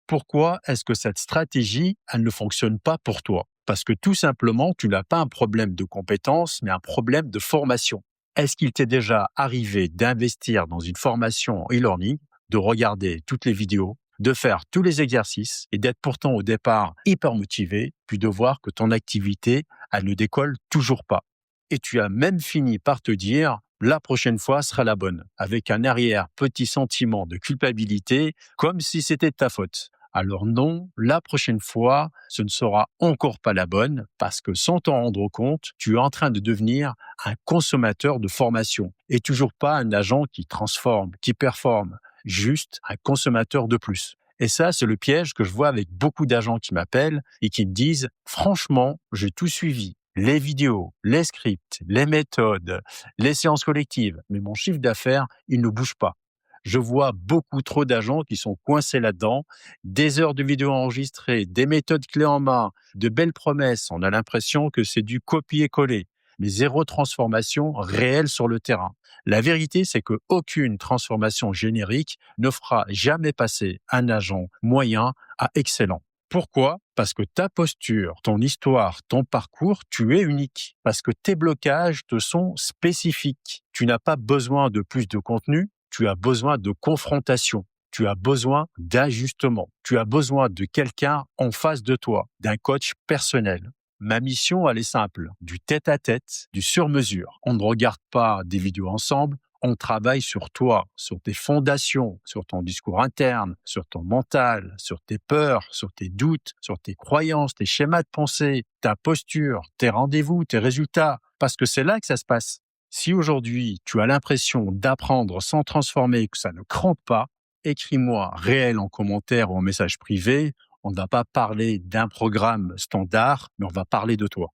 Pourquoi est-ce que cette stratégie, elle ne fonctionne pas pour toi? Parce que tout simplement, tu n'as pas un problème de compétence, mais un problème de formation. Est-ce qu'il t'est déjà arrivé d'investir dans une formation en e-learning, de regarder toutes les vidéos, de faire tous les exercices et d'être pourtant au départ hyper motivé, puis de voir que ton activité, elle ne décolle toujours pas? Et tu as même fini par te dire, la prochaine fois sera la bonne, avec un arrière petit sentiment de culpabilité, comme si c'était de ta faute. Alors non, la prochaine fois, ce ne sera encore pas la bonne parce que sans t'en rendre compte, tu es en train de devenir un consommateur de formation et toujours pas un agent qui transforme, qui performe, juste un consommateur de plus. Et ça, c'est le piège que je vois avec beaucoup d'agents qui m'appellent et qui me disent, franchement, j'ai tout suivi. Les vidéos, les scripts, les méthodes, les séances collectives, mais mon chiffre d'affaires, il ne bouge pas. Je vois beaucoup trop d'agents qui sont coincés là-dedans, des heures de vidéos enregistrées, des méthodes clés en main, de belles promesses. On a l'impression que c'est du copier-coller, mais zéro transformation réelle sur le terrain. La vérité, c'est qu'aucune transformation générique ne fera jamais passer un agent moyen à excellent. Pourquoi? Parce que ta posture, ton histoire, ton parcours, tu es unique. Parce que tes blocages te sont spécifiques. Tu n'as pas besoin de plus de contenu, tu as besoin de confrontation. Tu as besoin d'ajustement. Tu as besoin de quelqu'un en face de toi, d'un coach personnel. Ma mission, elle est simple, du tête-à-tête, du sur-mesure. On ne regarde pas des vidéos ensemble, on travaille sur toi, sur tes fondations, sur ton discours interne, sur ton mental, sur tes peurs, sur tes doutes, sur tes croyances, tes schémas de pensée, ta posture, tes rendez-vous, tes résultats, parce que c'est là que ça se passe. Si aujourd'hui, tu as l'impression d'apprendre sans transformer et que ça ne crampe pas, écris-moi réel en commentaire ou en message privé. On ne va pas parler d'un programme standard, mais on va parler de toi.